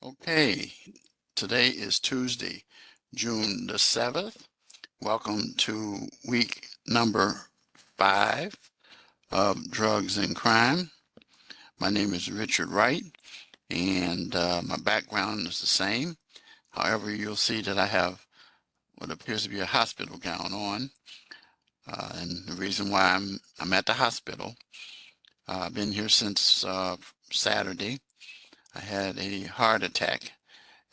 Okay, today is Tuesday, June the 7th. Welcome to week number 5 of Drugs and Crime. My name is Richard Wright, and my background is the same. However, you'll see that I have what appears to be a hospital gown on. And the reason why I'm at the hospital, I've been here since Saturday. I had a heart attack,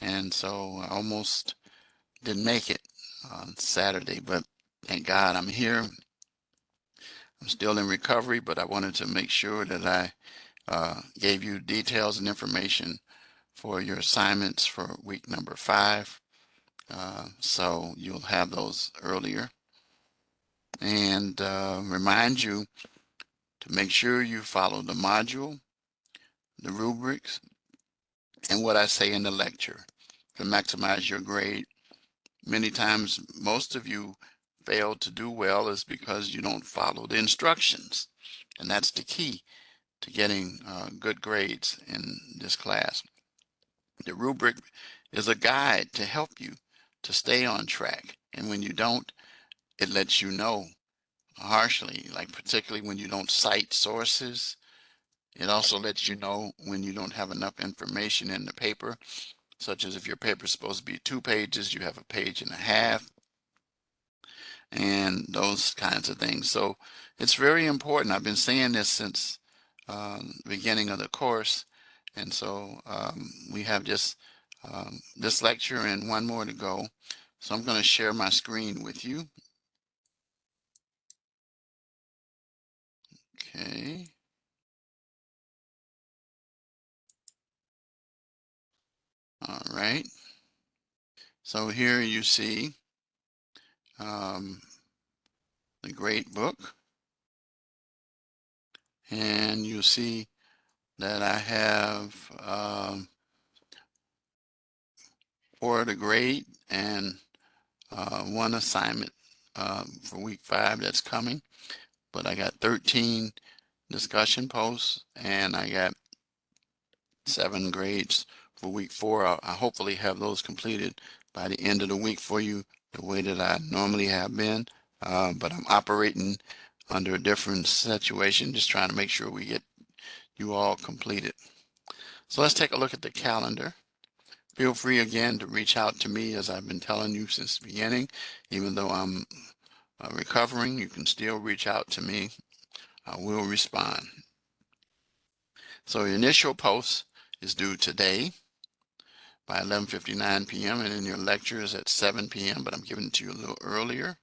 and so I almost didn't make it on Saturday, but thank God I'm here. I'm still in recovery, but I wanted to make sure that I gave you details and information for your assignments for week number 5. So you'll have those earlier. And remind you to make sure you follow the module, the rubrics, and what I say in the lecture to maximize your grade. Many times, most of you fail to do well is because you don't follow the instructions. And that's the key to getting good grades in this class. The rubric is a guide to help you to stay on track. And when you don't, it lets you know harshly, like particularly when you don't cite sources. It also lets you know when you don't have enough information in the paper, such as if your paper is supposed to be 2 pages, you have a page and a half, and those kinds of things. So it's very important. I've been saying this since the beginning of the course, and so we have just this lecture and one more to go. So I'm going to share my screen with you. Okay. All right. So here you see um, the great book, and you'll see that I have for the grade and one assignment for week 5 that's coming. But I got 13 discussion posts, and I got 7 grades for week 4. I hopefully have those completed by the end of the week for you, the way that I normally have been. But I'm operating under a different situation, just trying to make sure we get you all completed. So let's take a look at the calendar. Feel free again to reach out to me, as I've been telling you since the beginning. Even though I'm recovering, you can still reach out to me. I will respond. So the initial post is due today by 11:59 p.m. and then your lecture is at 7 p.m., but I'm giving it to you a little earlier.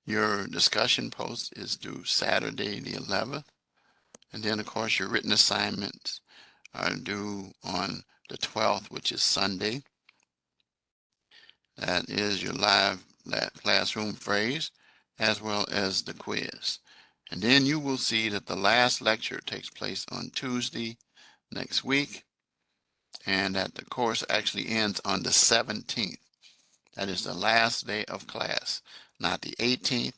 Your discussion post is due Saturday the 11th. And then, of course, your written assignments are due on the 12th, which is Sunday. That is your live classroom phrase, as well as the quiz. And then you will see that the last lecture takes place on Tuesday next week, and that the course actually ends on the 17th. That is the last day of class, not the 18th,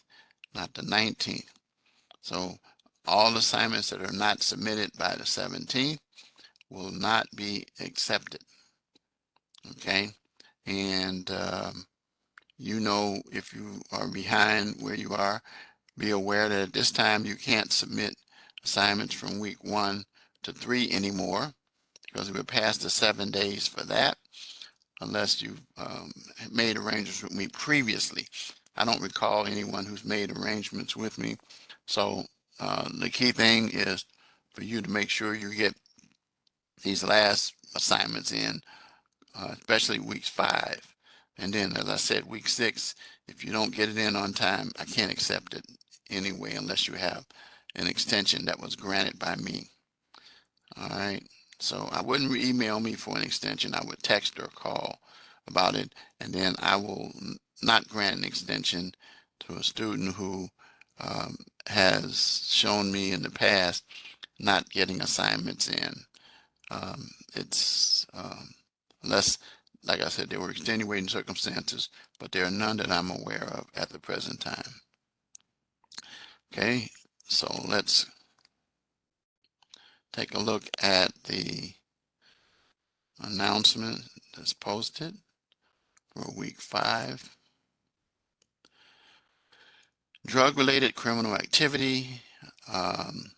not the 19th. So all assignments that are not submitted by the 17th will not be accepted. Okay? And you know, if you are behind where you are, be aware that at this time you can't submit assignments from week 1 to 3 anymore, because we're past the 7 days for that, unless you've made arrangements with me previously. I don't recall anyone who's made arrangements with me. So the key thing is for you to make sure you get these last assignments in, especially weeks 5. And then, as I said, week 6, if you don't get it in on time, I can't accept it anyway unless you have an extension that was granted by me. All right. So I wouldn't email me for an extension. I would text or call about it, and then I will not grant an extension to a student who has shown me in the past not getting assignments in. It's unless, like I said, there were extenuating circumstances, but there are none that I'm aware of at the present time. Okay, so let's take a look at the announcement that's posted for week 5. Drug-related criminal activity, um,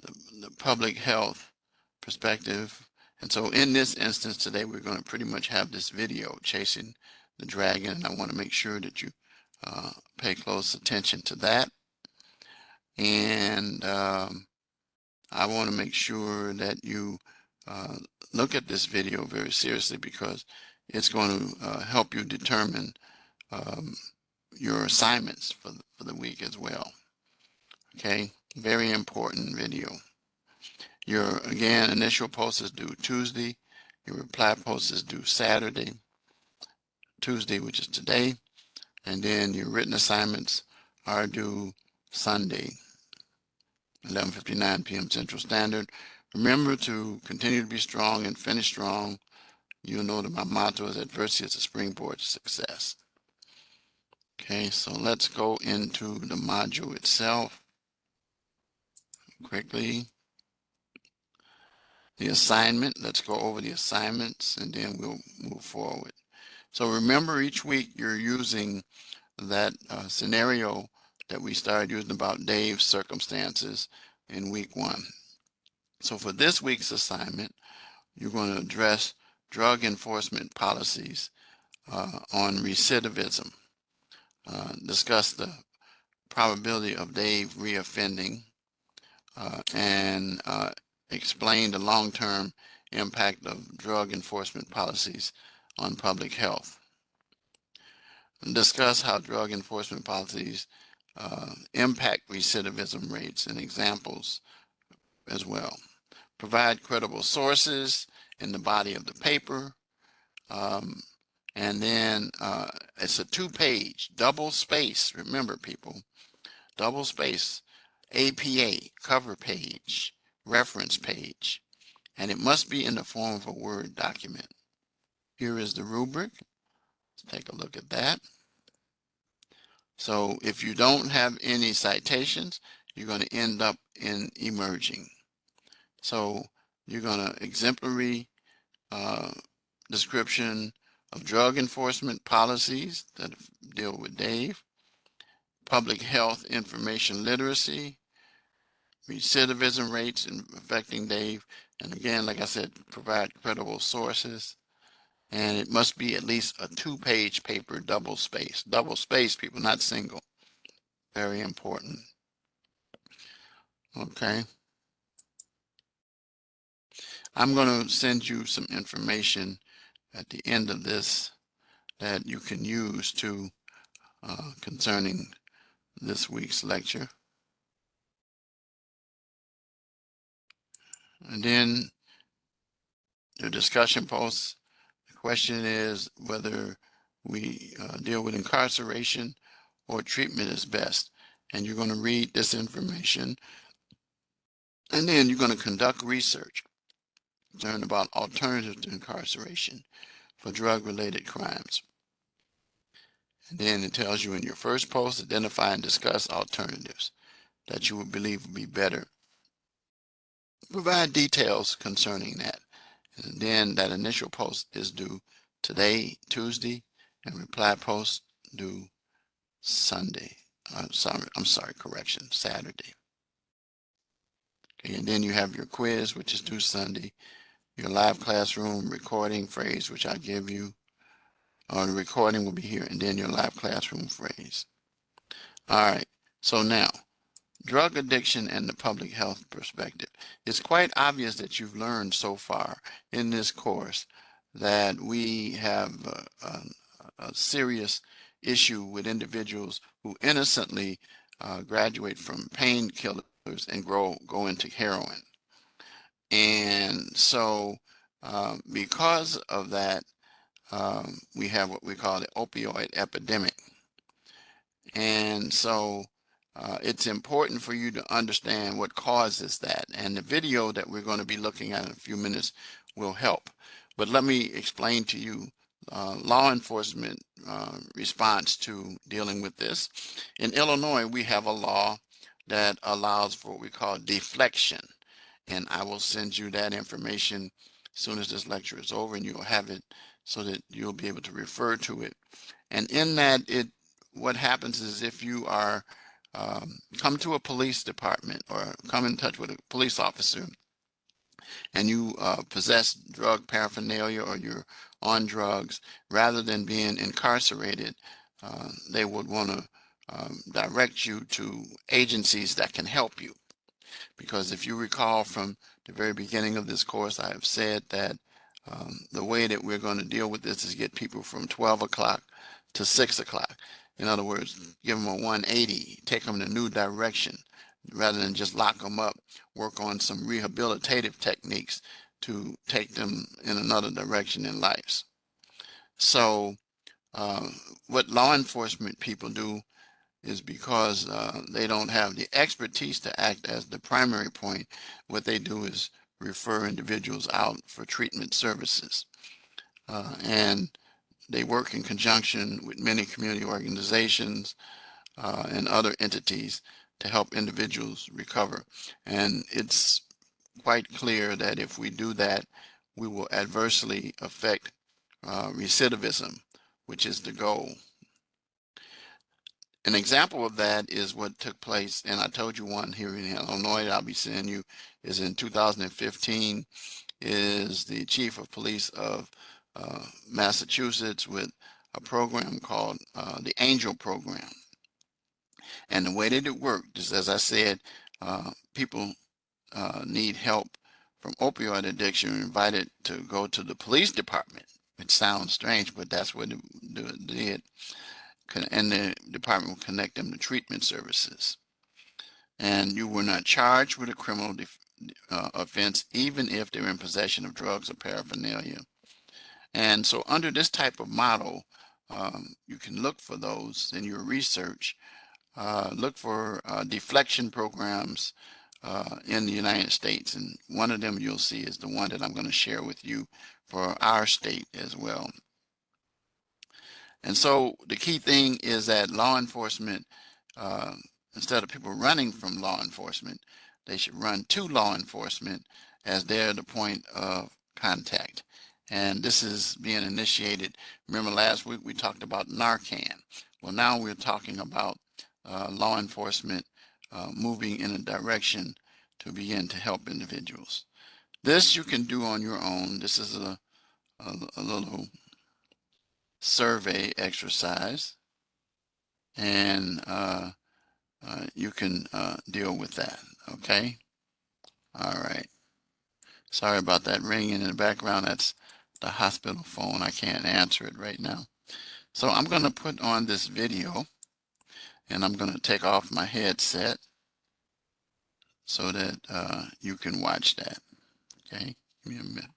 the public health perspective. And so in this instance today, we're going to pretty much have this video, Chasing the Dragon, and I want to make sure that you pay close attention to that. And I want to make sure that you look at this video very seriously, because it's going to help you determine your assignments for the week as well. Okay, very important video. Your, again, initial post is due Tuesday. Your reply post is due Saturday, Tuesday, which is today. And then your written assignments are due Sunday, 11:59 p.m. Central Standard. Remember to continue to be strong and finish strong. You know that my motto is adversity is a springboard to success. Okay, so let's go into the module itself quickly. The assignment, let's go over the assignments and then we'll move forward. So remember, each week you're using that scenario that we started using about Dave's circumstances in week 1. So for this week's assignment, you're going to address drug enforcement policies on recidivism, discuss the probability of Dave reoffending, and explain the long-term impact of drug enforcement policies on public health. And discuss how drug enforcement policies impact recidivism rates and examples as well. Provide credible sources in the body of the paper. And then it's a 2-page, double space. Remember, people, double space, APA, cover page, reference page, and it must be in the form of a Word document. Here is the rubric. Let's take a look at that. So if you don't have any citations, you're going to end up in emerging. So you're going to exemplary description of drug enforcement policies that deal with Dave, public health information literacy, recidivism rates affecting Dave, and again, like I said, provide credible sources, and it must be at least a 2-page paper, double space, people, not single. Very important. Okay. I'm going to send you some information at the end of this that you can use to concerning this week's lecture. And then the discussion posts, the question is whether we deal with incarceration or treatment is best. And you're going to read this information, and then you're going to conduct research, learn about alternatives to incarceration for drug-related crimes. And then it tells you in your first post, identify and discuss alternatives that you would believe would be better. Provide details concerning that. And then that initial post is due today, Tuesday, and reply post due Sunday. Saturday. Okay, and then you have your quiz, which is due Sunday, your live classroom recording phrase, which I give you, or the recording will be here, and then your live classroom phrase. All right, so now, drug addiction and the public health perspective. It's quite obvious that you've learned so far in this course that we have a serious issue with individuals who innocently graduate from painkillers and go into heroin. And so because of that, we have what we call the opioid epidemic. And so it's important for you to understand what causes that. And the video that we're going to be looking at in a few minutes will help. But let me explain to you law enforcement response to dealing with this. In Illinois, we have a law that allows for what we call deflection. And I will send you that information as soon as this lecture is over, and you'll have it so that you'll be able to refer to it. And in that, what happens is if you are come to a police department or come in touch with a police officer and you possess drug paraphernalia or you're on drugs, rather than being incarcerated, they would want to direct you to agencies that can help you. Because if you recall from the very beginning of this course, I have said that the way that we're going to deal with this is get people from 12 o'clock to 6 o'clock. In other words, give them a 180, take them in a new direction, rather than just lock them up, work on some rehabilitative techniques to take them in another direction in life. So what law enforcement people do is, because they don't have the expertise to act as the primary point, what they do is refer individuals out for treatment services. And they work in conjunction with many community organizations and other entities to help individuals recover. And it's quite clear that if we do that, we will adversely affect recidivism, which is the goal. An example of that is what took place, and I told you one here in Illinois that I'll be sending you, is in 2015, is the chief of police of Massachusetts with a program called the Angel Program. And the way that it worked is, as I said, people need help from opioid addiction are invited to go to the police department. It sounds strange, but that's what it did. And the department will connect them to treatment services. And you were not charged with a criminal offense, even if they're in possession of drugs or paraphernalia. And so under this type of model, you can look for those in your research. Look for deflection programs in the United States. And one of them you'll see is the one that I'm going to share with you for our state as well. And so the key thing is that law enforcement, instead of people running from law enforcement, they should run to law enforcement as they're the point of contact. And this is being initiated. Remember last week we talked about Narcan. Well, now we're talking about law enforcement moving in a direction to begin to help individuals. This you can do on your own. This is a little survey exercise, and you can deal with that. Okay. All right. Sorry about that ringing in the background. That's the hospital phone. I can't answer it right now. So I'm going to put on this video, and I'm going to take off my headset so that you can watch that. Okay. Give me a minute.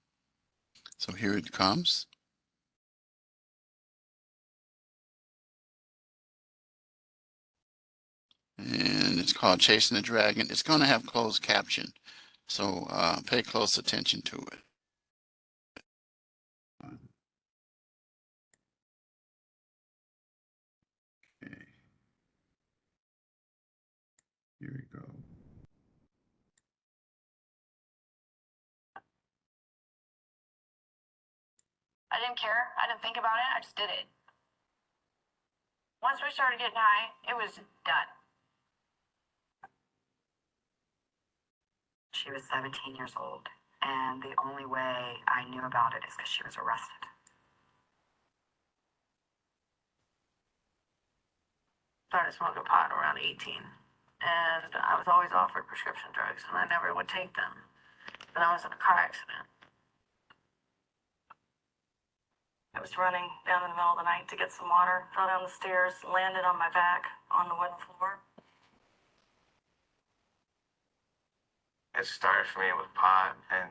So here it comes. And it's called Chasing the Dragon. It's going to have closed caption, so pay close attention to it. Okay. Here we go. I didn't care. I didn't think about it. I just did it. Once we started getting high, it was done. She was 17 years old, and the only way I knew about it is because she was arrested. Started smoking pot around 18, and I was always offered prescription drugs, and I never would take them. But I was in a car accident. I was running down in the middle of the night to get some water, fell down the stairs, landed on my back on the wooden floor. It started for me with pot and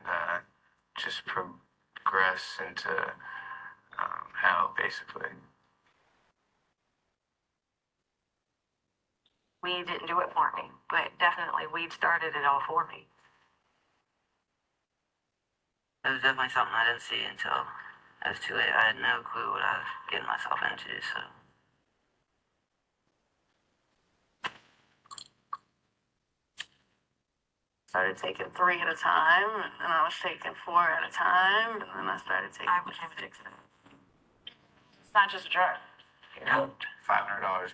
just progressed into hell, basically. Weed didn't do it for me, but definitely weed started it all for me. It was definitely something I didn't see until it was too late. I had no clue what I was getting myself into, so. Started taking 3 at a time, and then I was taking 4 at a time, and then I started taking. I became addicted. It's not just a drug. $500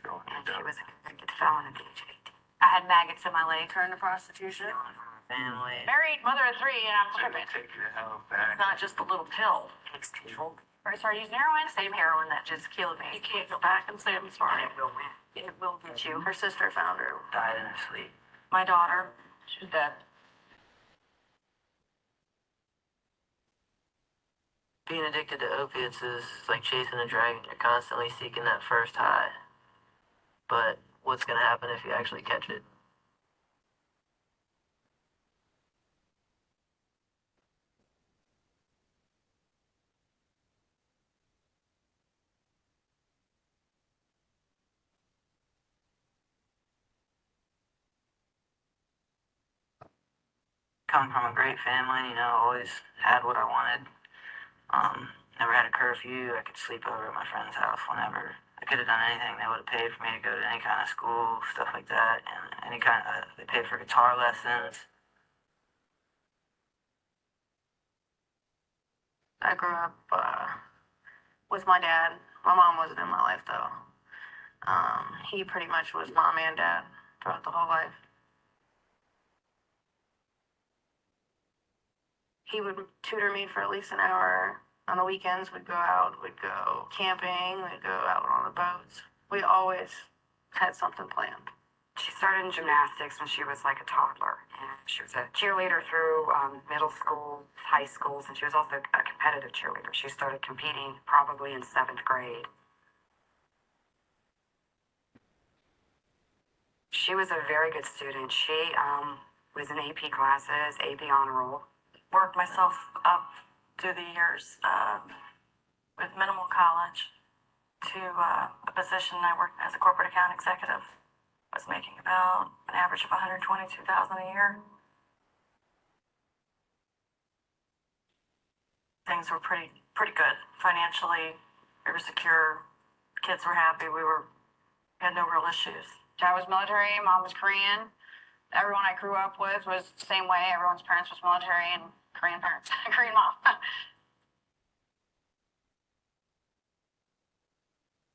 going to She was a convicted felon at the age of 18. I had maggots in my leg. Turned to prostitution. Family. Married, mother of 3, and I'm tripping. take the hell back. It's not just a little pill. It takes control. I started using heroin. Same heroin that just killed me. You can't go back and say I'm sorry. It will win. It will get you. Her sister found her. Died in her sleep. My daughter. She's dead. Being addicted to opiates is like chasing a dragon. You're constantly seeking that first high. But what's going to happen if you actually catch it? Coming from a great family, always had what I wanted. Never had a curfew. I could sleep over at my friend's house whenever. I could have done anything. They would have paid for me to go to any kind of school, stuff like that, and they paid for guitar lessons. I grew up with my dad. My mom wasn't in my life though. He pretty much was mom and dad throughout the whole life. He would tutor me for at least an hour. On the weekends, we'd go out, we'd go camping, we'd go out on the boats. We always had something planned. She started in gymnastics when she was like a toddler. And she was a cheerleader through middle school, high schools, and she was also a competitive cheerleader. She started competing probably in 7th grade. She was a very good student. She was in AP classes, AP honor roll. Worked myself up through the years with minimal college to a position I worked as a corporate account executive. I was making about an average of $122,000 a year. Things were pretty good financially. We were secure. Kids were happy. We had no real issues. Dad was military. Mom was Korean. Everyone I grew up with was the same way. Everyone's parents was military and Korean parents, Korean mom.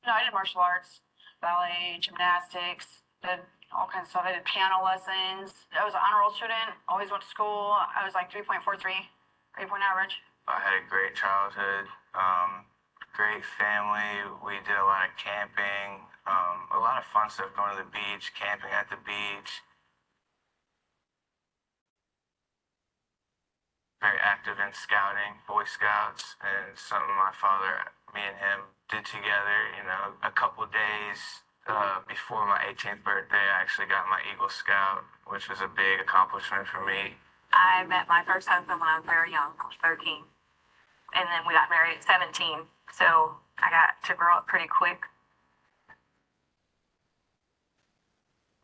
No, I did martial arts, ballet, gymnastics, did all kinds of stuff. I did piano lessons. I was an honor roll student, always went to school. I was like 3.43, grade point average. I had a great childhood, great family. We did a lot of camping, a lot of fun stuff, going to the beach, camping at the beach. Very active in scouting, Boy Scouts, and something my father, me and him did together, a couple days before my 18th birthday. I actually got my Eagle Scout, which was a big accomplishment for me. I met my first husband when I was very young. I was 13. And then we got married at 17. So I got to grow up pretty quick.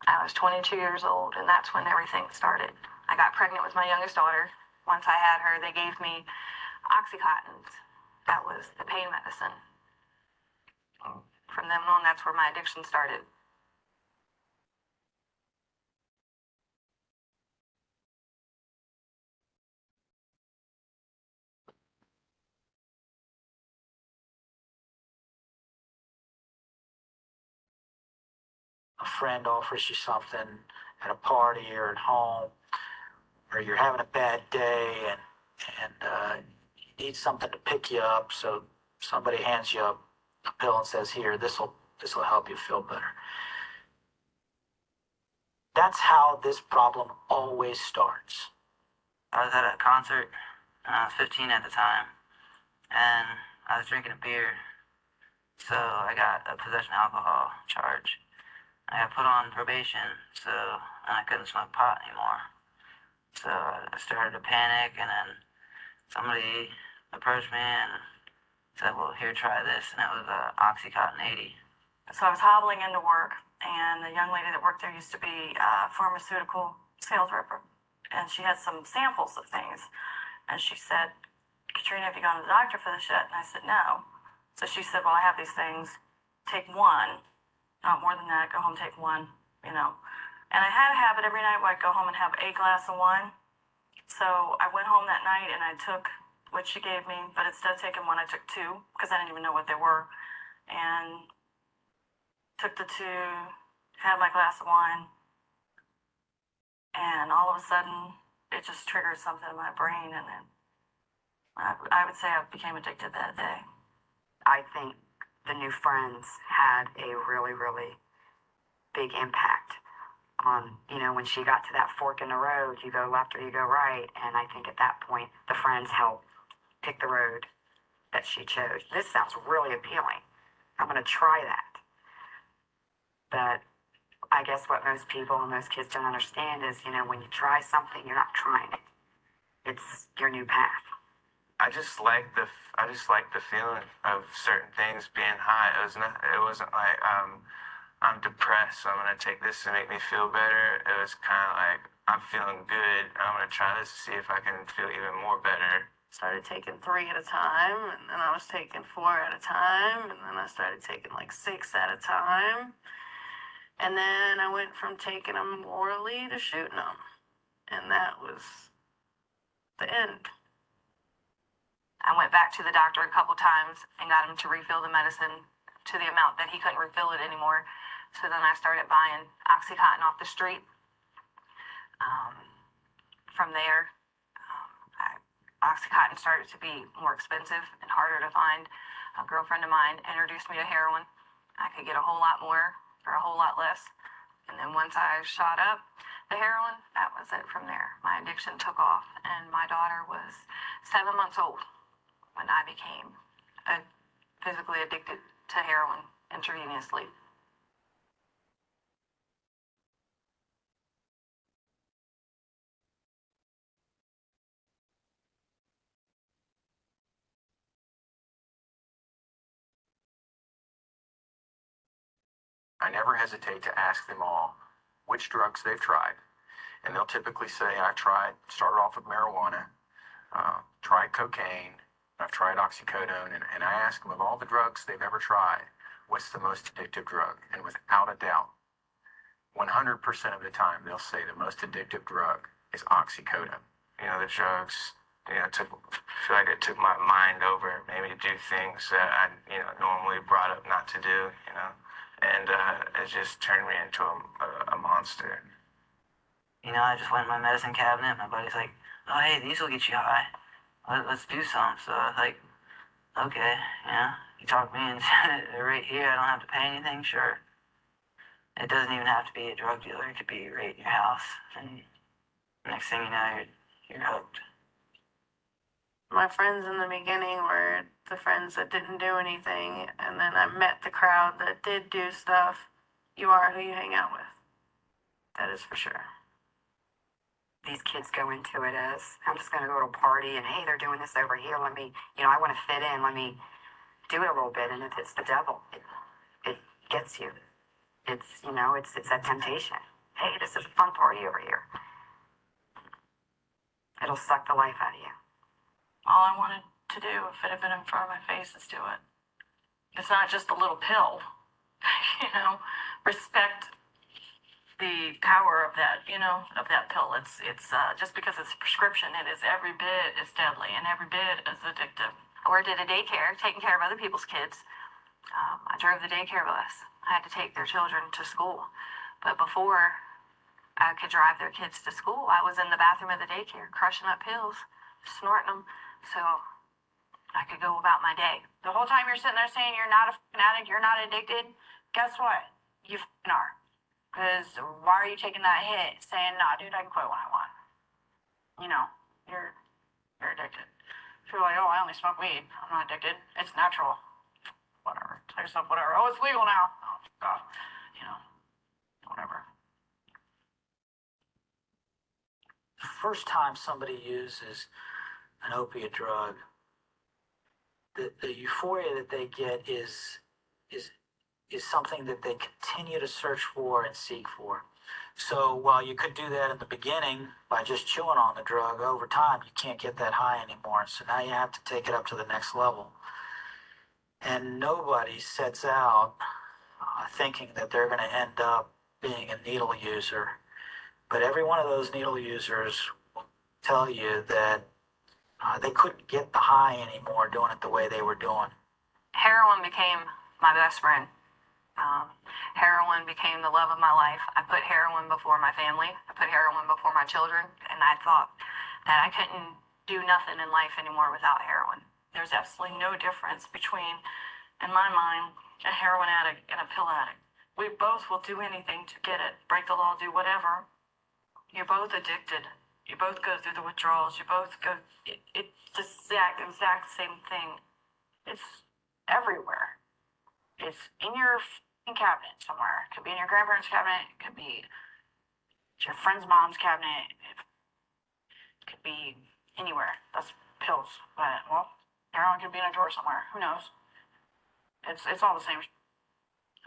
I was 22 years old, and that's when everything started. I got pregnant with my youngest daughter. Once I had her, they gave me Oxycontins. That was the pain medicine. From then on, that's where my addiction started. A friend offers you something at a party or at home, or you're having a bad day and you need something to pick you up, so somebody hands you a pill and says, "Here, this will help you feel better." That's how this problem always starts. I was at a concert, and I was 15 at the time, and I was drinking a beer, so I got a possession of alcohol charge. I got put on probation, so I couldn't smoke pot anymore. So I started to panic, and then somebody approached me and said, "Well, here, try this," and it was Oxycontin 80. So I was hobbling into work, and the young lady that worked there used to be a pharmaceutical sales rep, and she had some samples of things, and she said, "Katrina, have you gone to the doctor for this yet?" And I said, "No." So she said, "Well, I have these things. Take one, not more than that. Go home, take one, And I had a habit every night where I'd go home and have a glass of wine. So I went home that night and I took what she gave me, but instead of taking one, I took two because I didn't even know what they were. And took the two, had my glass of wine, and all of a sudden it just triggered something in my brain, and then I would say I became addicted that day. I think the new friends had a really, really big impact on, when she got to that fork in the road, you go left or you go right. And I think at that point, the friends helped pick the road that she chose. This sounds really appealing. I'm going to try that. But I guess what most people and most kids don't understand is, when you try something, you're not trying it. It's your new path. I just like the feeling of certain things being high. It wasn't like I'm depressed, so I'm gonna take this to make me feel better. It was kind of like I'm feeling good. I'm gonna try this to see if I can feel even more better. Started taking 3 at a time, and then I was taking 4 at a time, and then I started taking like 6 at a time. And then I went from taking them orally to shooting them. And that was the end. I went back to the doctor a couple times and got him to refill the medicine to the amount that he couldn't refill it anymore. So then I started buying Oxycontin off the street. From there, Oxycontin started to be more expensive and harder to find. A girlfriend of mine introduced me to heroin. I could get a whole lot more for a whole lot less. And then once I shot up the heroin, that was it from there. My addiction took off, and my daughter was 7 months old when I became physically addicted to heroin intravenously. I never hesitate to ask them all which drugs they've tried. And they'll typically say, started off with marijuana, tried cocaine, I've tried oxycodone, and I ask them of all the drugs they've ever tried, what's the most addictive drug? And without a doubt, 100% of the time, they'll say the most addictive drug is oxycodone. The drugs, I feel like it took my mind over, made me do things that I, normally brought up not to do, and it just turned me into a monster. I just went in my medicine cabinet. My buddy's like, "Oh, hey, these will get you high. Let's do some." So I was like, "Okay, you talked me into it right here. I don't have to pay anything, sure." It doesn't even have to be a drug dealer. It could be right in your house, and next thing you know, you're hooked. My friends in the beginning were the friends that didn't do anything, and then I met the crowd that did do stuff. You are who you hang out with. That is for sure. These kids go into it as, I'm just going to go to a party, and hey, they're doing this over here. Let me, I want to fit in. Let me do it a little bit. And if it's the devil, it gets you. It's, it's that temptation. Hey, this is a fun party over here. It'll suck the life out of you. All I wanted to do, if it had been in front of my face, is do it. It's not just a little pill. Respect the power of that, of that pill. It's just because it's a prescription, it is every bit as deadly and every bit as addictive. I worked at a daycare, taking care of other people's kids. I drove the daycare bus. I had to take their children to school. But before I could drive their kids to school, I was in the bathroom of the daycare, crushing up pills, snorting them, so I could go about my day. The whole time you're sitting there saying you're not a addict, you're not addicted, guess what? You are. Because why are you taking that hit saying, nah, dude, I can quit when I want? You're addicted. If you're like, oh, I only smoke weed, I'm not addicted, it's natural. Whatever, tell yourself whatever. Oh, it's legal now. Oh, God. Whatever. The first time somebody uses an opiate drug, the euphoria that they get is something that they continue to search for and seek for. So while you could do that in the beginning by just chewing on the drug, over time you can't get that high anymore. So now you have to take it up to the next level. And nobody sets out thinking that they're going to end up being a needle user But every one of those needle users will tell you that they couldn't get the high anymore doing it the way they were doing. Heroin became my best friend. Heroin became the love of my life. I put heroin before my family. I put heroin before my children, and I thought that I couldn't do nothing in life anymore without heroin. There's absolutely no difference between, in my mind, a heroin addict and a pill addict. We both will do anything to get it, break the law, do whatever. You're both addicted. You both go through the withdrawals. You both go, it's the exact same thing. It's everywhere. It's in your cabinet somewhere. It could be in your grandparents' cabinet. It could be your friend's mom's cabinet. It could be anywhere. That's pills. But, well, heroin could be in a drawer somewhere. Who knows? It's all the same.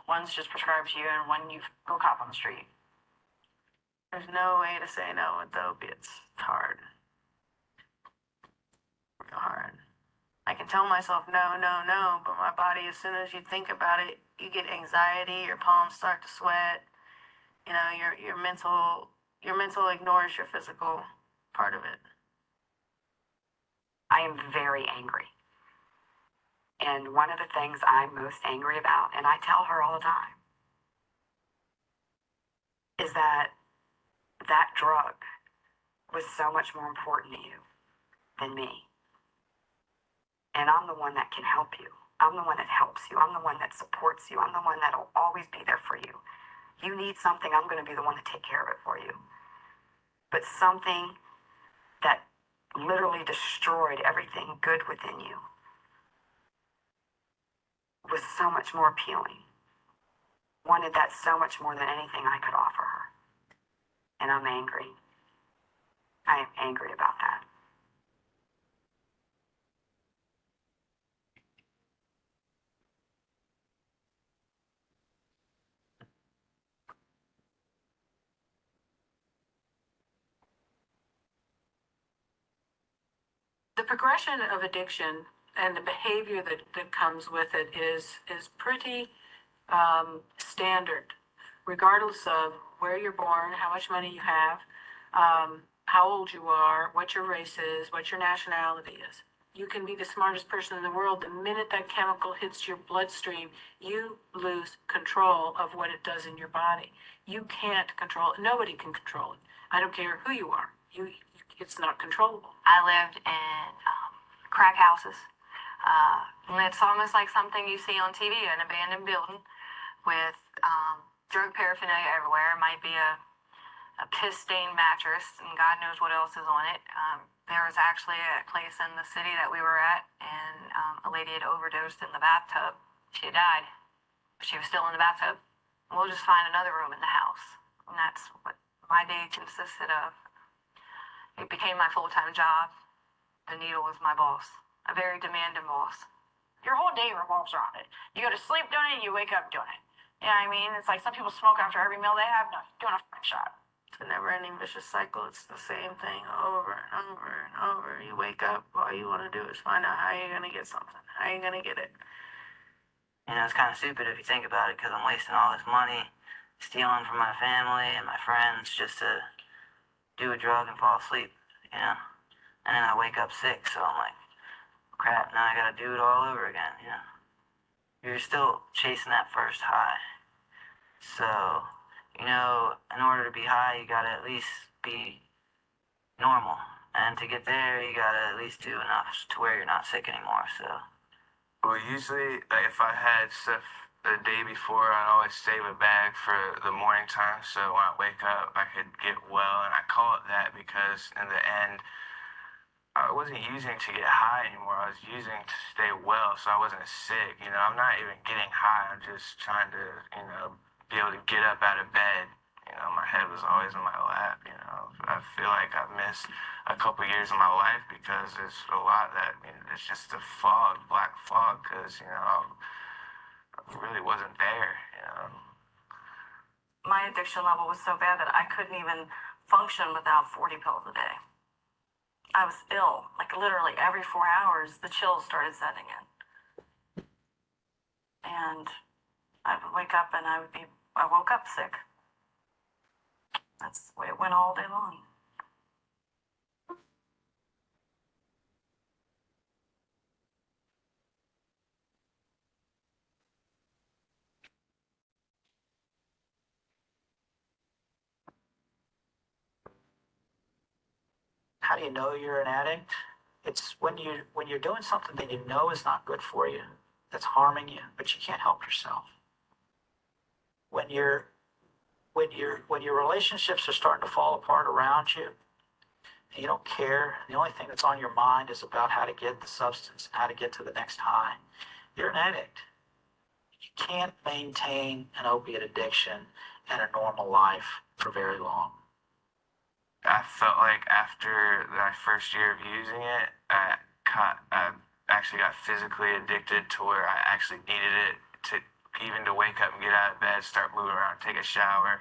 One's just prescribed to you, and one you go cop on the street. There's no way to say no with the opiates. It's hard. Real hard. I can tell myself no, no, no, but my body, as soon as you think about it, you get anxiety, your palms start to sweat. You know, your mental ignores your physical part of it. I am very angry. And one of the things I'm most angry about, and I tell her all the time, is that drug was so much more important to you than me. And I'm the one that can help you. I'm the one that helps you. I'm the one that supports you. I'm the one that'll always be there for you. You need something, I'm going to be the one to take care of it for you. But something that literally destroyed everything good within you was so much more appealing. Wanted that so much more than anything I could offer her. And I'm angry. I am angry about that. The progression of addiction and the behavior that comes with it is pretty standard, regardless of where you're born, how much money you have, how old you are, what your race is, what your nationality is. You can be the smartest person in the world. The minute that chemical hits your bloodstream, you lose control of what it does in your body. You can't control it. Nobody can control it. I don't care who you are. It's not controllable. I lived in crack houses. It's almost like something you see on TV, an abandoned building with drug paraphernalia everywhere. It might be a piss-stained mattress, and God knows what else is on it. There was actually a place in the city that we were at, and a lady had overdosed in the bathtub. She had died, but she was still in the bathtub. We'll just find another room in the house, and that's what my day consisted of. It became my full-time job. The needle was my boss, a very demanding boss. Your whole day revolves around it. You go to sleep doing it, and you wake up doing it. You know what I mean? It's like some people smoke after every meal they have. No, you're doing a fucking shot. It's a never-ending vicious cycle. It's the same thing over and over and over. You wake up, all you want to do is find out how you're going to get something. How you're going to get it. You know, it's kind of stupid if you think about it, because I'm wasting all this money, stealing from my family and my friends just to do a drug and fall asleep, you know? And then I wake up sick, so I'm like, crap, now I gotta do it all over again, you know? You're still chasing that first high. So, you know, in order to be high, you gotta at least be normal. And to get there, you gotta at least do enough to where you're not sick anymore, so. Well, usually, if I had stuff the day before, I'd always save a bag for the morning time, so when I wake up, I could get well, and I call it that because in the end, I wasn't using to get high anymore. I was using to stay well, so I wasn't sick. You know, I'm not even getting high. I'm just trying to, you know, be able to get up out of bed. You know, my head was always in my lap. You know, I feel like I've missed a couple years of my life because there's a lot that, you know, it's just a fog, black fog, because, you know, really wasn't there, you know. My addiction level was so bad that I couldn't even function without 40 pills a day. I was ill, like literally every 4 hours, the chills started setting in. And I would wake up and I woke up sick. That's the way it went all day long. How do you know you're an addict? It's when you're doing something that you know is not good for you, that's harming you, but you can't help yourself. When your relationships are starting to fall apart around you, and you don't care, the only thing that's on your mind is about how to get the substance and how to get to the next high, you're an addict. You can't maintain an opiate addiction and a normal life for very long. I felt like after my first year of using it, I actually got physically addicted to where I actually needed it to even to wake up and get out of bed, start moving around, take a shower.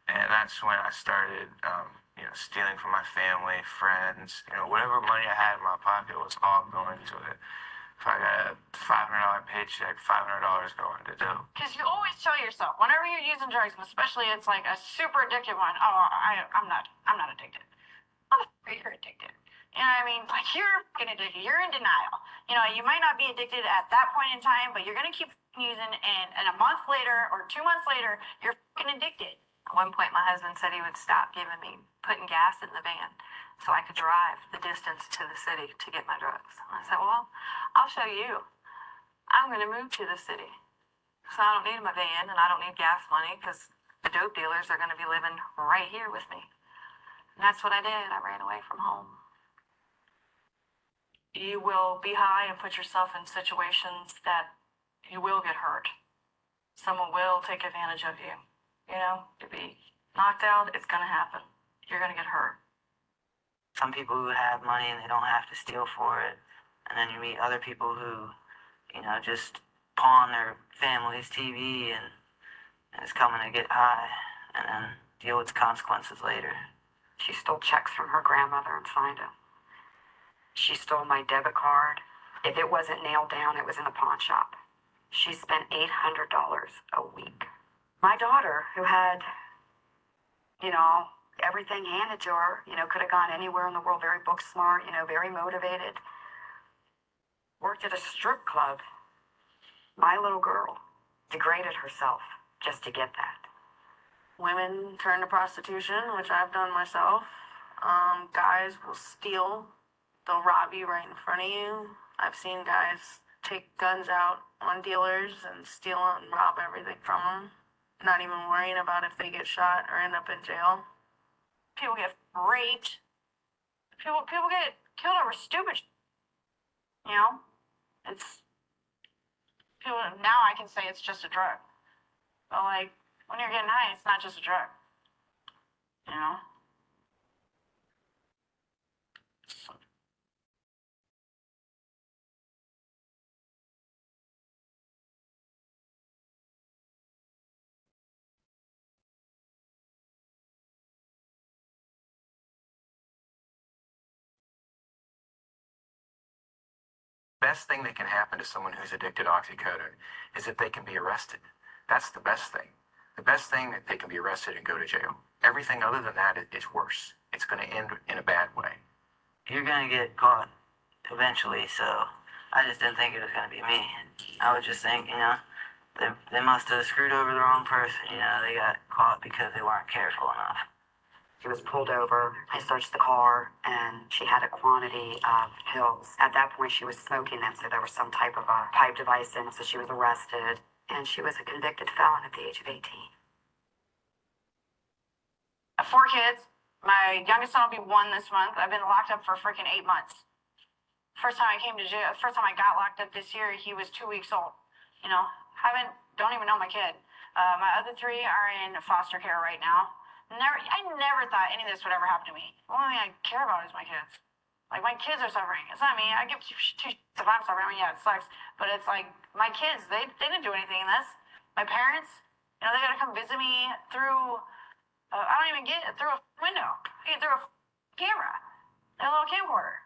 And that's when I started, stealing from my family, friends, whatever money I had in my pocket was all going to it. If I got a $500 paycheck, $500 going to dope. Because you always tell yourself, whenever you're using drugs, and especially it's like a super addictive one, oh, I'm not addicted. Motherfucker, you're addicted. You know what I mean? Like, you're fucking addicted. You're in denial. You might not be addicted at that point in time, but you're going to keep using, and a month later or 2 months later, you're fucking addicted. At one point, my husband said he would stop putting gas in the van so I could drive the distance to the city to get my drugs. And I said, well, I'll show you. I'm going to move to the city. So I don't need my van and I don't need gas money because the dope dealers are going to be living right here with me. And that's what I did. I ran away from home. You will be high and put yourself in situations that you will get hurt. Someone will take advantage of you. To be knocked out, it's going to happen. You're going to get hurt. Some people who have money and they don't have to steal for it. And then you meet other people who, just pawn their family's TV and it's coming to get high and then deal with the consequences later. She stole checks from her grandmother and signed them. She stole my debit card. If it wasn't nailed down, it was in the pawn shop. She spent $800 a week. My daughter, who had, everything handed to her, could have gone anywhere in the world, very book smart, very motivated, worked at a strip club. My little girl degraded herself just to get that. Women turn to prostitution, which I've done myself. Guys will steal. They'll rob you right in front of you. I've seen guys take guns out on dealers and steal and rob everything from them, not even worrying about if they get shot or end up in jail. People get raped. People get killed over stupid. It's people now. I can say it's just a drug, but like when you're getting high, it's not just a drug. Best thing that can happen to someone who's addicted to oxycodone is that they can be arrested. That's the best thing. The best thing that they can be arrested and go to jail. Everything other than that is worse. It's going to end in a bad way. You're going to get caught eventually, so I just didn't think it was going to be me. I would just think, they must have screwed over the wrong person. They got caught because they weren't careful enough. She was pulled over. I searched the car, and she had a quantity of pills. At that point, she was smoking them, so there was some type of a pipe device in it, so she was arrested. And she was a convicted felon at the age of 18. I have 4 kids. My youngest son will be 1 this month. I've been locked up for freaking 8 months. First time I came to jail, first time I got locked up this year, he was 2 weeks old. Don't even know my kid. My other 3 are in foster care right now. I never thought any of this would ever happen to me. The only thing I care about is my kids. Like, my kids are suffering. It's not me. I give 2 shits if I'm suffering. I mean, yeah, it sucks. But it's like, my kids, they didn't do anything in this. My parents, they gotta come visit me through, I don't even get it, through a window. I get through a camera. A little camcorder.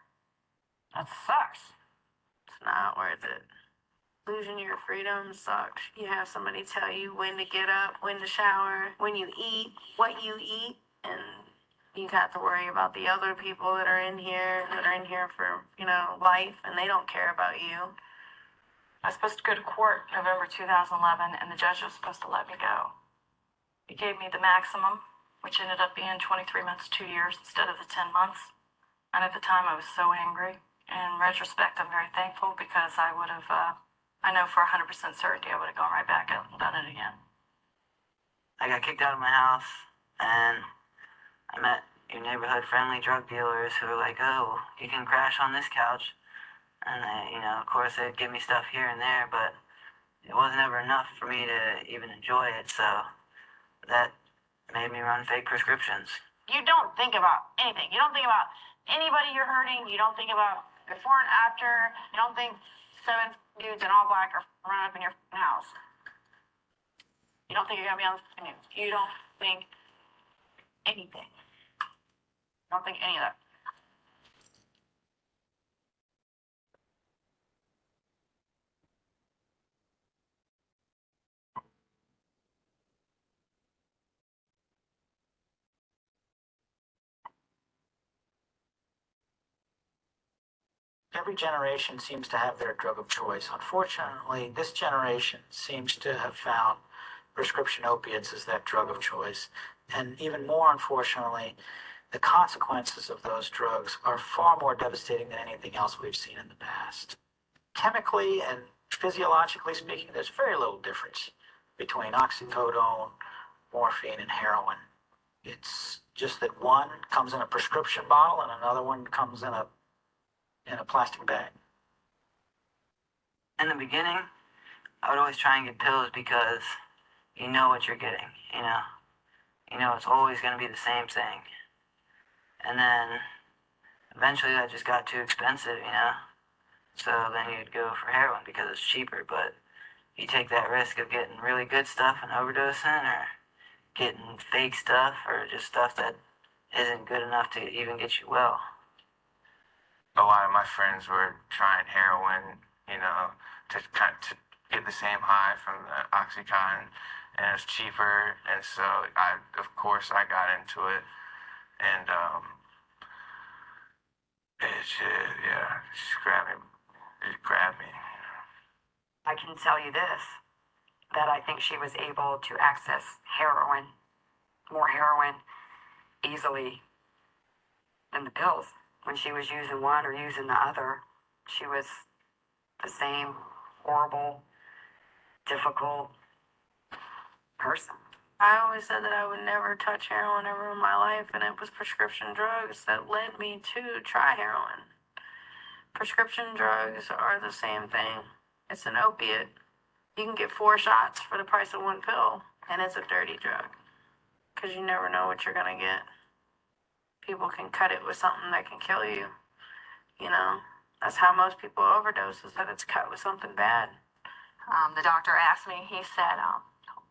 That sucks. It's not worth it. Losing your freedom sucks. You have somebody tell you when to get up, when to shower, when you eat, what you eat. and you got to worry about the other people that are in here for, life, and they don't care about you. I was supposed to go to court November 2011, and the judge was supposed to let me go. He gave me the maximum, which ended up being 23 months, 2 years instead of the 10 months. And at the time, I was so angry. In retrospect, I'm very thankful because I would have, I know for 100% certainty, I would have gone right back out and done it again. I got kicked out of my house, and I met your neighborhood-friendly drug dealers who were like, oh, you can crash on this couch. And they, of course, they'd give me stuff here and there, but it wasn't ever enough for me to even enjoy it, so that made me run fake prescriptions. You don't think about anything. You don't think about anybody you're hurting. You don't think about before and after. You don't think 7 dudes in all black are running up in your house. You don't think you're going to be on the news. You don't think anything. You don't think any of that. Every generation seems to have their drug of choice. Unfortunately, this generation seems to have found prescription opiates as that drug of choice. And even more unfortunately, the consequences of those drugs are far more devastating than anything else we've seen in the past. Chemically and physiologically speaking, there's very little difference between oxycodone, morphine, and heroin. It's just that one comes in a prescription bottle and another one comes in a plastic bag. In the beginning, I would always try and get pills because you know what you're getting, it's always going to be the same thing. And then eventually that just got too expensive, so then you'd go for heroin because it's cheaper, but you take that risk of getting really good stuff and overdosing, or getting fake stuff, or just stuff that isn't good enough to even get you well. A lot of my friends were trying heroin, to get the same high from the Oxycontin, and it was cheaper, and so of course I got into it, and it just grabbed me. I can tell you this, that I think she was able to access more heroin, easily than the pills. When she was using one or using the other, she was the same horrible, difficult person. I always said that I would never touch heroin ever in my life, and it was prescription drugs that led me to try heroin. Prescription drugs are the same thing. It's an opiate. You can get 4 shots for the price of 1 pill, and it's a dirty drug because you never know what you're going to get. People can cut it with something that can kill you. That's how most people overdose, is that it's cut with something bad. The doctor asked me, he said,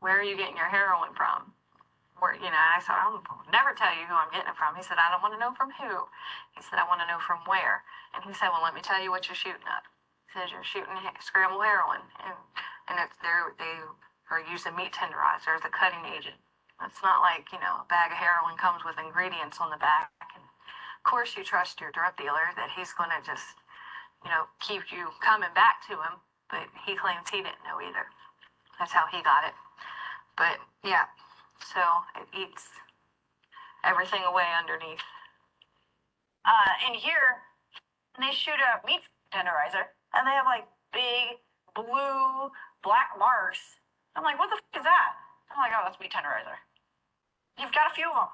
where are you getting your heroin from? I said, I'll never tell you who I'm getting it from. He said, I don't want to know from who. He said, I want to know from where. And he said, well, let me tell you what you're shooting at. He says, you're shooting scrambled heroin. And they are using meat tenderizer as a cutting agent. It's not like, a bag of heroin comes with ingredients on the back. And of course, you trust your drug dealer that he's going to just, keep you coming back to him. But he claims he didn't know either. That's how he got it. But, yeah, so it eats everything away underneath. In here, they shoot a meat tenderizer, and they have, big, blue, black marks. I'm like, what the f*** is that? I'm like, oh, that's meat tenderizer. You've got a few of them.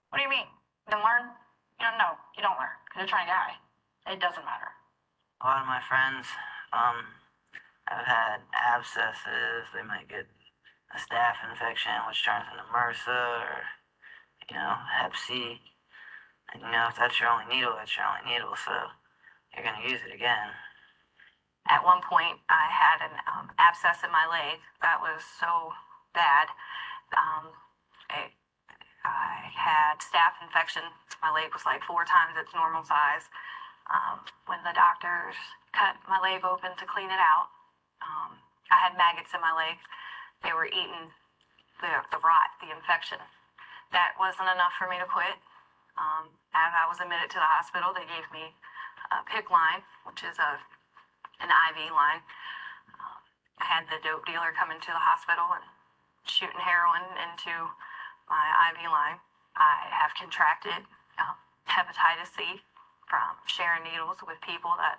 What do you mean? You didn't learn? No, you don't learn, because you're trying to hide. It doesn't matter. A lot of my friends have had abscesses. They might get a staph infection, which turns into MRSA, or, Hep C. And, if that's your only needle, that's your only needle, so you're going to use it again. At one point, I had an abscess in my leg that was so bad. I had staph infection. My leg was 4 times its normal size. When the doctors cut my leg open to clean it out, I had maggots in my legs. They were eating the rot, the infection. that wasn't enough for me to quit. As I was admitted to the hospital, they gave me a PIC line, which is an IV line. I had the dope dealer come into the hospital and shooting heroin into my IV line. I have contracted hepatitis C from sharing needles with people that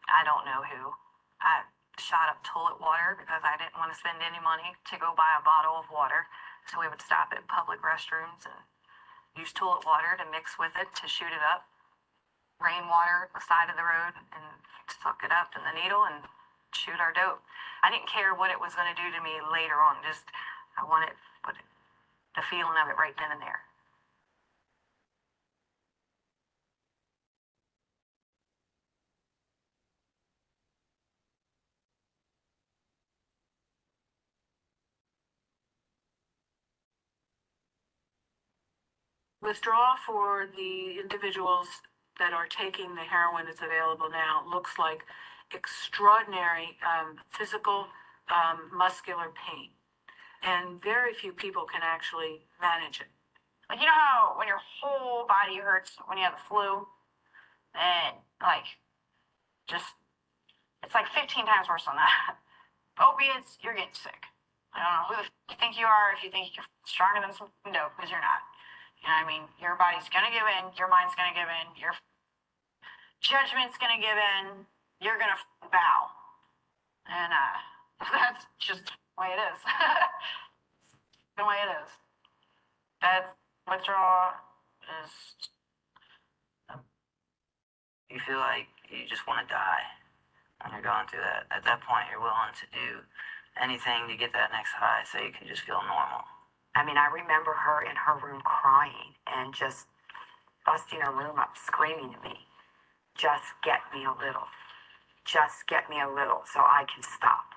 I don't know who. I shot up toilet water because I didn't want to spend any money to go buy a bottle of water. So we would stop at public restrooms and use toilet water to mix with it to shoot it up. Rainwater at the side of the road and suck it up in the needle and shoot our dope. I didn't care what it was going to do to me later on. Just I wanted the feeling of it right then and there. Withdrawal for the individuals that are taking the heroin that's available now looks like extraordinary physical, muscular pain. And very few people can actually manage it. Like, you know how when your whole body hurts when you have the flu? And, like, just, it's like 15 times worse than that. Opiates, you're getting sick. I don't know who you think you are if you think you're stronger than some dope, because you're not. You know what I mean? Your body's going to give in. Your mind's going to give in. Your judgment's going to give in. You're going to bow. And that's just the way it is. The way it is. That withdrawal is... You feel like you just want to die when you're going through that. At that point, you're willing to do anything to get that next high so you can just feel normal. I mean, I remember her in her room crying and just busting her room up, screaming at me, just get me a little. Just get me a little so I can stop.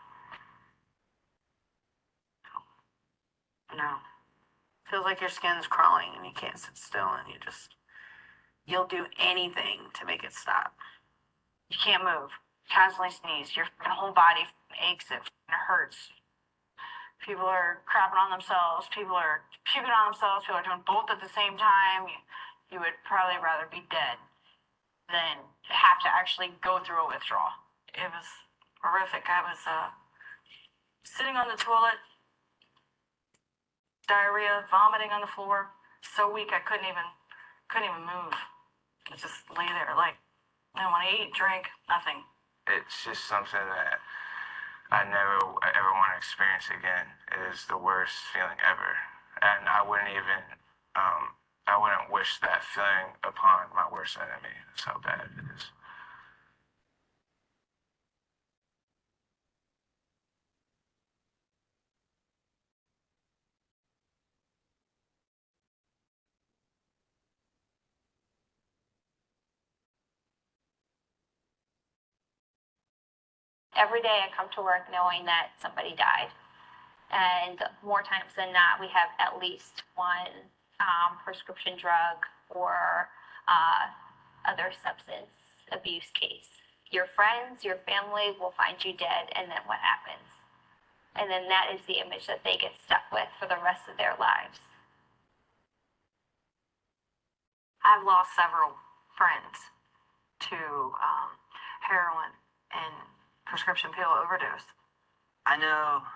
No. Feels like your skin's crawling and you can't sit still and you'll do anything to make it stop. You can't move. Constantly sneeze. Your whole body aches. It hurts. People are crapping on themselves. People are puking on themselves. People are doing both at the same time. You would probably rather be dead than have to actually go through a withdrawal. It was horrific. I was sitting on the toilet, diarrhea, vomiting on the floor, so weak I couldn't even move. I just lay there like I don't want to eat, drink, nothing. It's just something that I never ever want to experience again. It is the worst feeling ever. And I wouldn't wish that feeling upon my worst enemy. That's how bad it is. Every day I come to work knowing that somebody died. And more times than not, we have at least one prescription drug or other substance abuse case. Your friends, your family will find you dead, and then what happens? And then that is the image that they get stuck with for the rest of their lives. I've lost several friends to heroin and prescription pill overdose. I know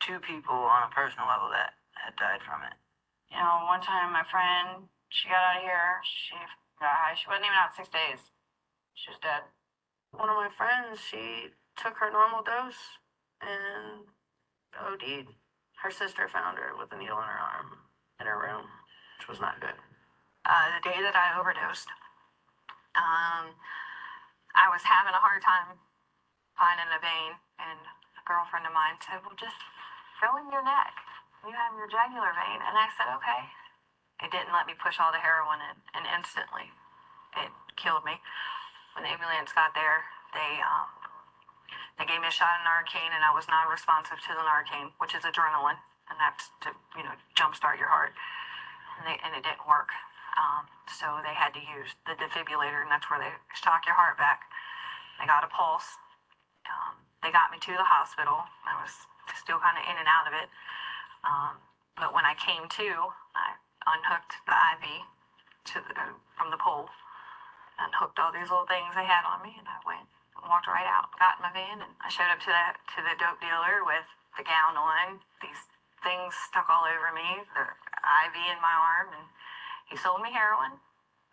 2 people on a personal level that had died from it. You know, one time my friend, she got out of here, she got high, she wasn't even out 6 days. She was dead. One of my friends, she took her normal dose and OD'd. Her sister found her with a needle in her arm in her room, which was not good. The day that I overdosed, I was having a hard time finding a vein, and a girlfriend of mine said, well, just fill in your neck. You have your jugular vein. And I said, okay. It didn't let me push all the heroin in, and instantly it killed me. When the ambulance got there, they gave me a shot of Narcan, and I was non-responsive to the Narcan, which is adrenaline, and that's to, jumpstart your heart. And it didn't work. So they had to use the defibrillator, and that's where they shock your heart back. They got a pulse. They got me to the hospital. I was still kind of in and out of it. But when I came to, I unhooked the IV from the pole and hooked all these little things they had on me, and I went and walked right out, got in my van, and I showed up to the dope dealer with the gown on, these things stuck all over me, the IV in my arm, and he sold me heroin,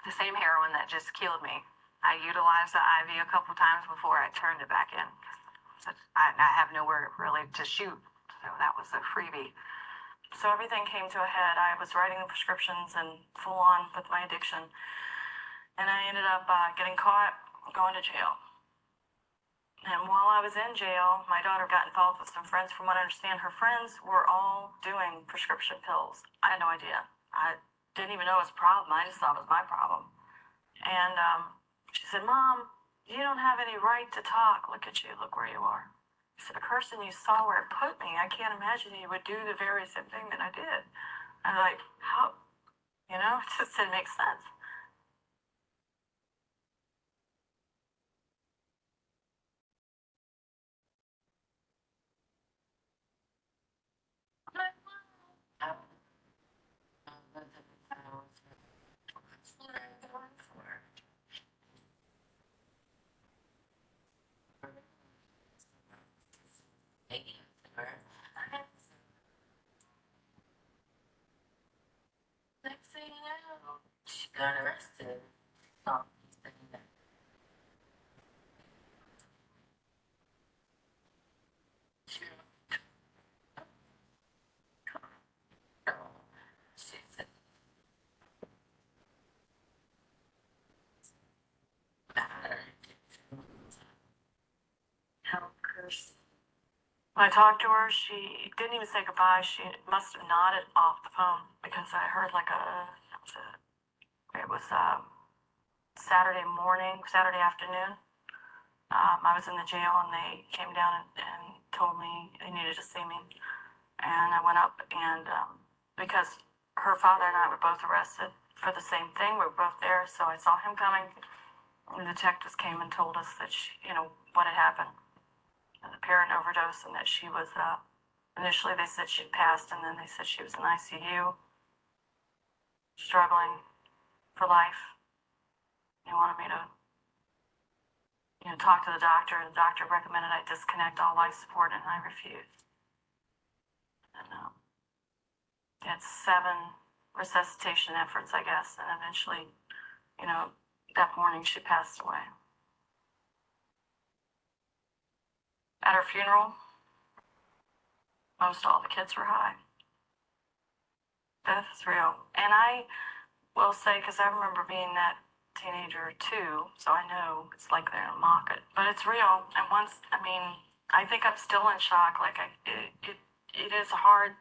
the same heroin that just killed me. I utilized the IV a couple times before I turned it back in. So I have nowhere really to shoot, so that was a freebie. So everything came to a head. I was writing the prescriptions and full on with my addiction. And I ended up getting caught, going to jail. And while I was in jail, my daughter got involved with some friends. From what I understand, her friends were all doing prescription pills. I had no idea. I didn't even know it was a problem. I just thought it was my problem. And she said, "Mom, you don't have any right to talk. Look at you. Look where you are." She said, "The person you saw where it put me, I can't imagine you would do the very same thing that I did." I'm like, how? You know, it just didn't make sense. Next thing you know, she got arrested. When I talked to her, she didn't even say goodbye. She must have nodded off the phone because I heard like it was Saturday morning, Saturday afternoon. I was in the jail and they came down and told me they needed to see me. And I went up and because her father and I were both arrested for the same thing, we were both there. So I saw him coming. And the detectives came and told us that what had happened. The parent overdose, and that she was initially they said she'd passed, and then they said she was in ICU, struggling for life. They wanted me to talk to the doctor, and the doctor recommended I disconnect all life support, and I refused. And had 7 resuscitation efforts, I guess, and eventually, that morning she passed away. At her funeral, most all the kids were high. Death is real. And I will say, because I remember being that teenager too, so I know it's like they're gonna mock it, but it's real. And I think I'm still in shock. Like it is hard.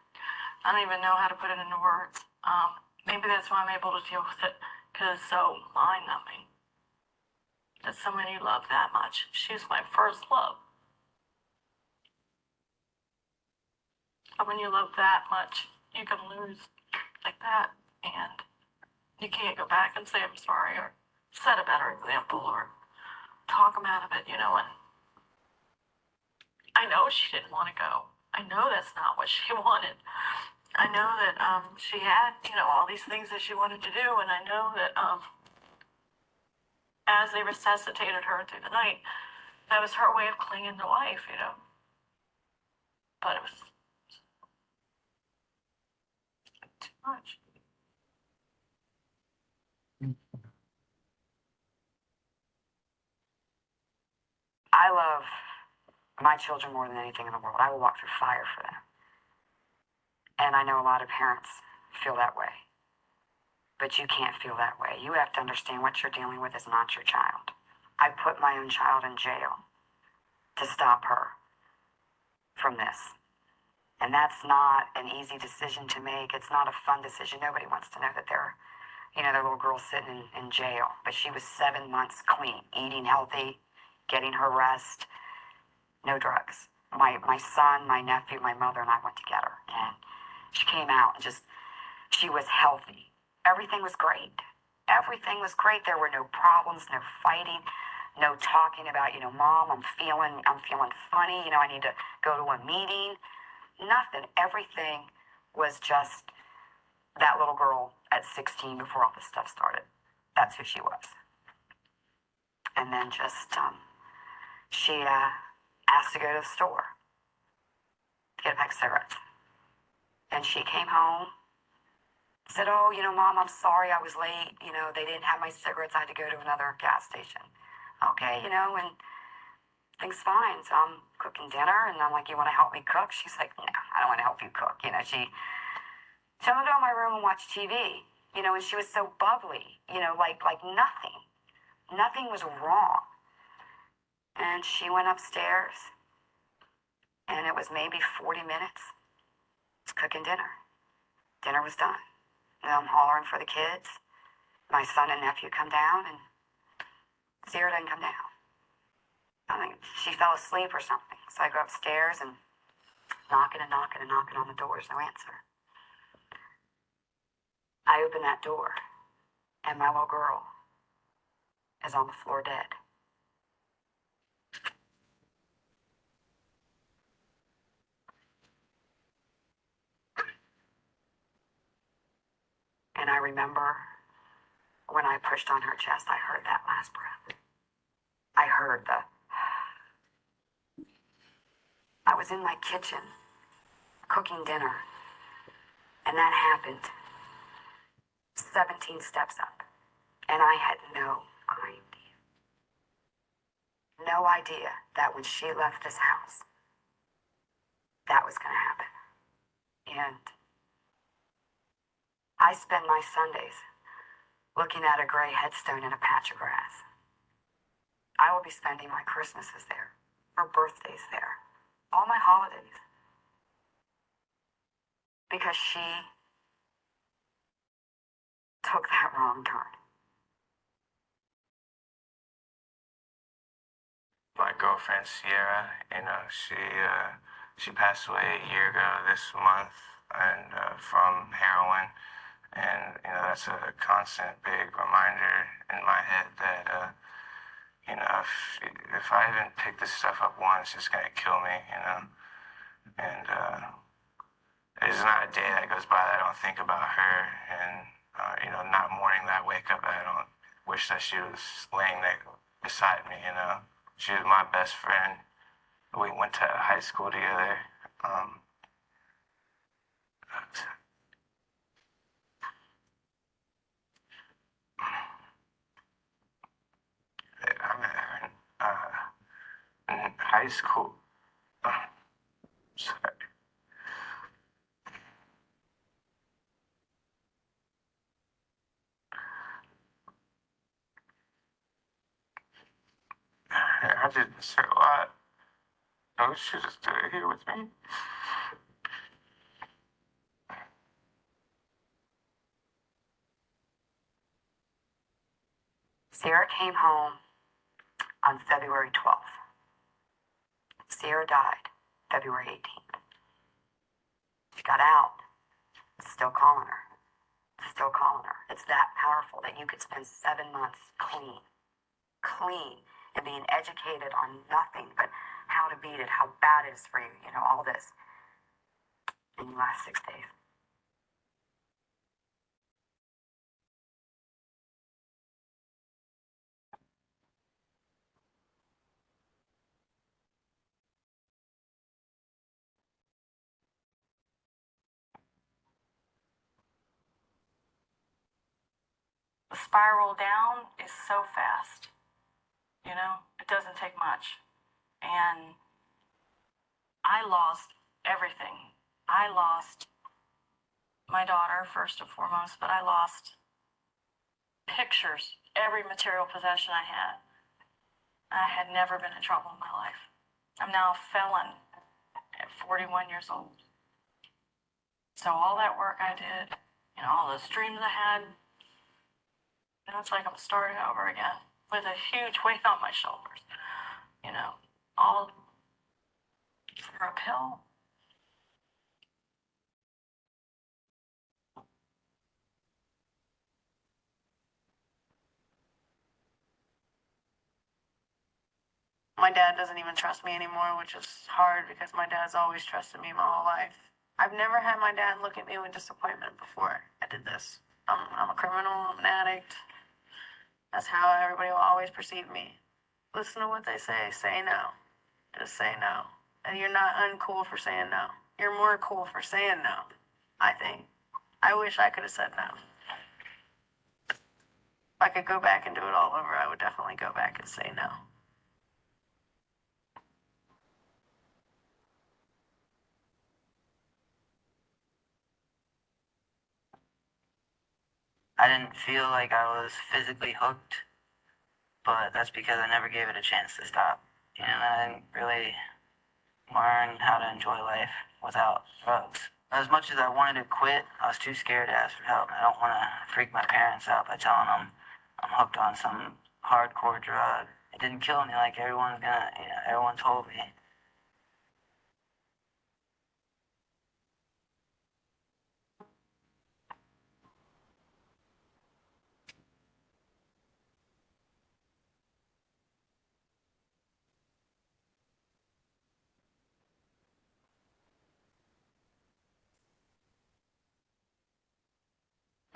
I don't even know how to put it into words. Maybe that's why I'm able to deal with it, because it's so mind-numbing. That someone you love that much. She was my first love. But when you love that much, you can lose like that, and you can't go back and say I'm sorry or set a better example or talk them out of it, and I know she didn't want to go. I know that's not what she wanted. I know that she had, all these things that she wanted to do, and I know that as they resuscitated her through the night, that was her way of clinging to life, But it was too much. I love my children more than anything in the world. I will walk through fire for them. And I know a lot of parents feel that way. But you can't feel that way. You have to understand what you're dealing with is not your child. I put my own child in jail to stop her from this. And that's not an easy decision to make. It's not a fun decision. Nobody wants to know that their little girl sitting in jail. But she was 7 months clean, eating healthy, getting her rest, no drugs. My son, my nephew, my mother, and I went to get her. And she came out and she was healthy. Everything was great. Everything was great. There were no problems, no fighting, no talking about, Mom, I'm feeling funny. I need to go to a meeting. Nothing. Everything was just that little girl at 16 before all this stuff started. That's who she was. And then just, she asked to go to the store to get a pack of cigarettes. And she came home, said, oh, Mom, I'm sorry I was late. They didn't have my cigarettes. I had to go to another gas station. Okay, and things fine. So I'm cooking dinner, and I'm like, you want to help me cook? She's like, no, I don't want to help you cook. She wanted to go in my room and watch TV, and she was so bubbly, like nothing. Nothing was wrong. And she went upstairs, and it was maybe 40 minutes cooking dinner. Dinner was done. And I'm hollering for the kids. My son and nephew come down, and Sierra didn't come down. I think she fell asleep or something. So I go upstairs and knocking and knocking and knocking on the doors, no answer. I open that door, and my little girl is on the floor dead. And I remember when I pushed on her chest, I heard that last breath. I heard I was in my kitchen cooking dinner, and that happened 17 steps up, and I had no idea that when she left this house, that was going to happen. And I spend my Sundays looking at a gray headstone in a patch of grass. I will be spending my Christmases there, her birthdays there, all my holidays. Because she took that wrong turn. My girlfriend Sierra, she passed away a year ago this month, and from heroin. And that's a constant big reminder in my head that if I even pick this stuff up once, it's gonna kill me, And there's not a day that goes by that I don't think about her, and not morning that I wake up that I don't wish that she was laying there beside me. She was my best friend. We went to high school together. I met her in high school. Sorry. I did miss her a lot. I wish she was still here with me. Sierra came home on February 12th. Sierra died February 18th. She got out, still calling her. Still calling her. It's that powerful that you could spend 7 months clean, and being educated on nothing but how to beat it, how bad it is for you, all this. And you last 6 days. The spiral down is so fast. It doesn't take much. And I lost everything. I lost my daughter, first and foremost, but I lost pictures, every material possession I had. I had never been in trouble in my life. I'm now a felon at 41 years old. So all that work I did, all those dreams I had, it's like I'm starting over again with a huge weight on my shoulders. All for a pill. My dad doesn't even trust me anymore, which is hard because my dad's always trusted me my whole life. I've never had my dad look at me with disappointment before I did this. I'm a criminal, I'm an addict. That's how everybody will always perceive me. Listen to what they say no. Just say no. And you're not uncool for saying no. You're more cool for saying no, I think. I wish I could have said no. If I could go back and do it all over, I would definitely go back and say no. I didn't feel like I was physically hooked, but that's because I never gave it a chance to stop. You know, I didn't really learn how to enjoy life without drugs. As much as I wanted to quit, I was too scared to ask for help. I don't want to freak my parents out by telling them I'm hooked on some hardcore drug. It didn't kill me like everyone told me.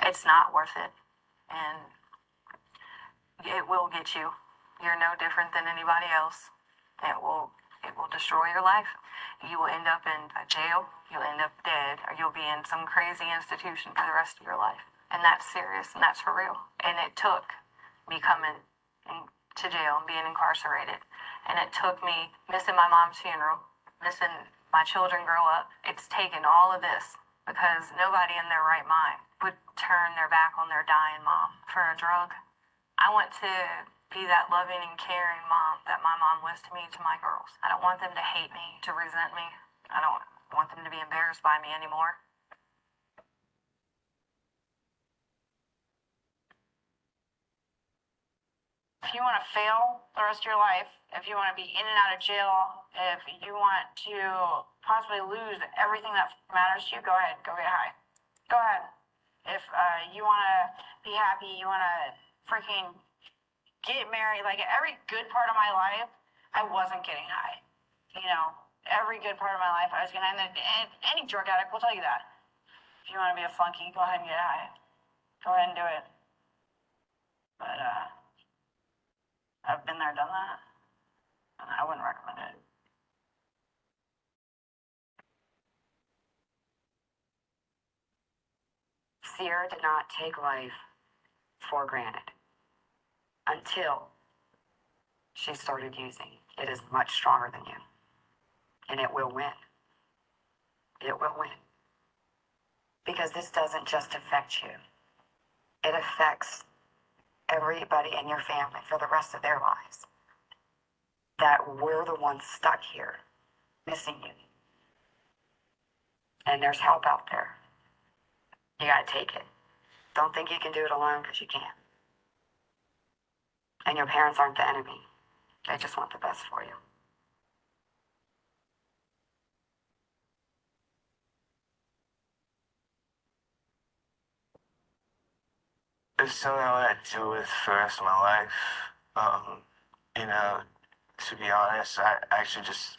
It's not worth it. And it will get you. You're no different than anybody else. It will destroy your life. You will end up in a jail, you'll end up dead, or you'll be in some crazy institution for the rest of your life. And that's serious and that's for real. And it took me coming to jail and being incarcerated. And it took me missing my mom's funeral, missing my children grow up. It's taken all of this because nobody in their right mind would turn their back on their dying mom for a drug. I want to be that loving and caring mom that my mom was to me, to my girls. I don't want them to hate me, to resent me. I don't want them to be embarrassed by me anymore. If you want to fail the rest of your life, if you want to be in and out of jail, if you want to possibly lose everything that matters to you, go ahead, go get high. Go ahead. If you want to be happy, you want to freaking get married, like every good part of my life, I wasn't getting high. You know, every good part of my life, I was getting high. And any drug addict will tell you that. If you want to be a flunky, go ahead and get high. Go ahead and do it. But I've been there, done that, and I wouldn't recommend it. Sierra did not take life for granted until she started using. It is much stronger than you, and it will win. It will win. Because this doesn't just affect you. It affects everybody in your family for the rest of their lives. That we're the ones stuck here, missing you. And there's help out there. You gotta take it. Don't think you can do it alone, because you can't. And your parents aren't the enemy. They just want the best for you. It's something I want to do with for the rest of my life. You know, to be honest, I actually just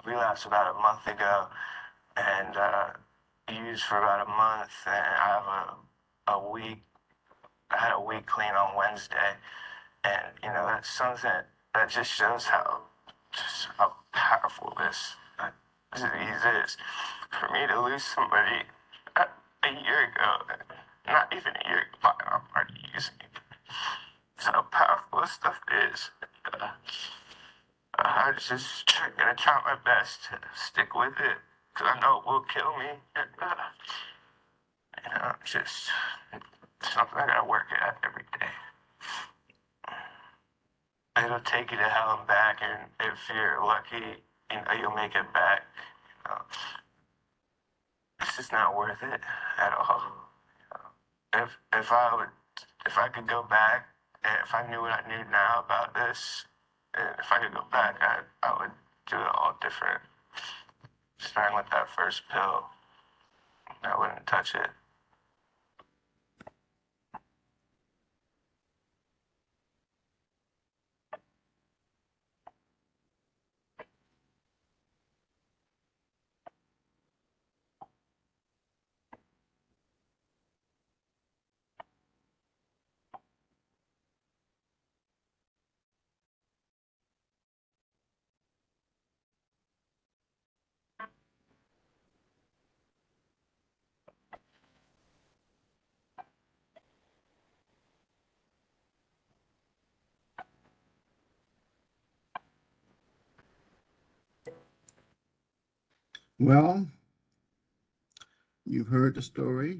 relapsed about a month ago and used for about a month, and I have a week. I had a week clean on Wednesday, and you know that's something that just shows how powerful this disease is. For me to lose somebody a year ago, not even a year ago, I'm already using it. So how powerful this stuff is. I just gonna try my best to stick with it, because I know it will kill me. And, you know, just something I gotta work at every day. It'll take you to hell and back, and if you're lucky, you know, you'll make it back. You know, it's just not worth it at all. If I could go back, and if I knew what I knew now about this, and if I could go back, I would do it all different. Starting with that first pill, I wouldn't touch it. Well, you've heard the story.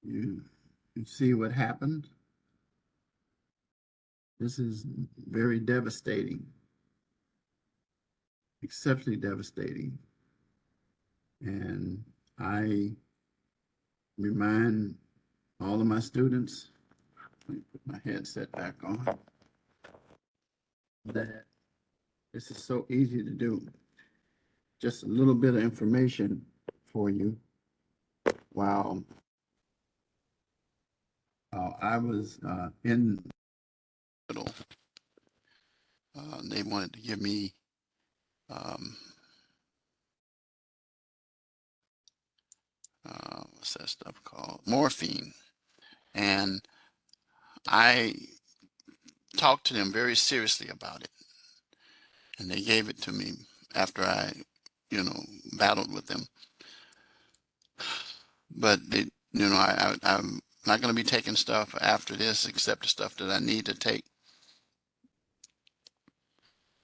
You, you see what happened. This is very devastating, exceptionally devastating. And I remind all of my students, let me put my headset back on, that this is so easy to do. Just a little bit of information for you. While I was in the hospital, they wanted to give me what's that stuff called? Morphine. And I talked to them very seriously about it. And they gave it to me after I, battled with them. But I'm not going to be taking stuff after this except the stuff that I need to take,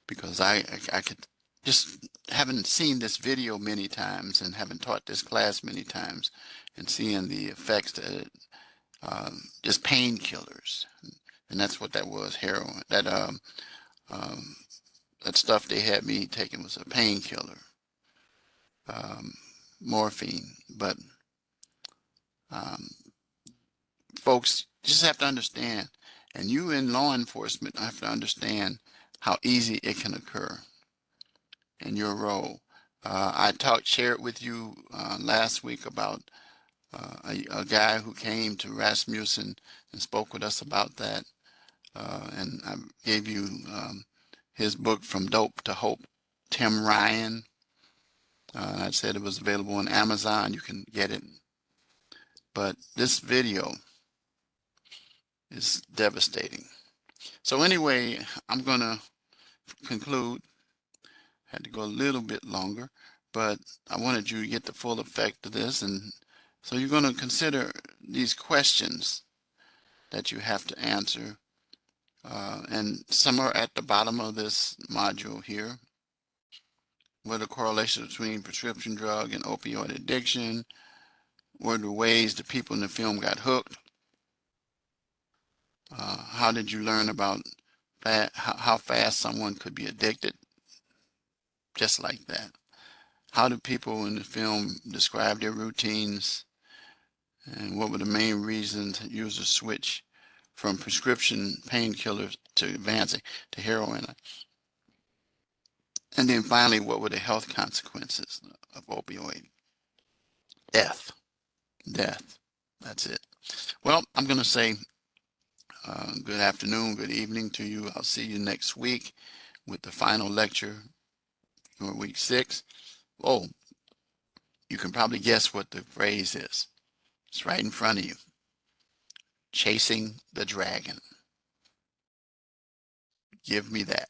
because I could just having seen this video many times and having taught this class many times and seeing the effects that just painkillers, and that's what that was, heroin. That stuff they had me taking was a painkiller, um, morphine. But um, folks just have to understand, and you in law enforcement have to understand how easy it can occur in your role. I shared with you last week about a guy who came to Rasmussen and spoke with us about that. And I gave you his book, From Dope to Hope, Tim Ryan. I said it was available on Amazon. You can get it. But this video is devastating. So anyway, I'm going to conclude. Had to go a little bit longer, but I wanted you to get the full effect of this. And so you're going to consider these questions that you have to answer. And some are at the bottom of this module here. What are the correlations between prescription drug and opioid addiction? What are the ways the people in the film got hooked? How did you learn about how fast someone could be addicted? Just like that. How do people in the film describe their routines? And what were the main reasons users switch from prescription painkillers to advancing to heroin? And then finally, what were the health consequences of opioid? Death. Death. That's it. Well, I'm going to say good afternoon, good evening to you. I'll see you next week with the final lecture for week 6. Oh, you can probably guess what the phrase is. It's right in front of you. Chasing the dragon. Give me that.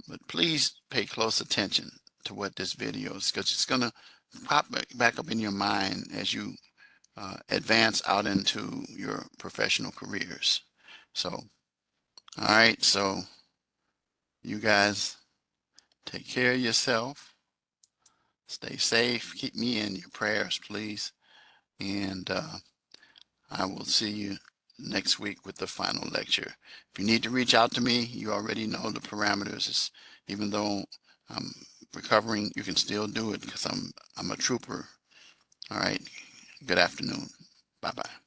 But please pay close attention to what this video is, because it's going to pop back up in your mind as you advance out into your professional careers. So, all right, so you guys take care of yourself. Stay safe. Keep me in your prayers, please. And I will see you next week with the final lecture. If you need to reach out to me, you already know the parameters. Even though I'm recovering, you can still do it because I'm a trooper. All right. Good afternoon. Bye-bye.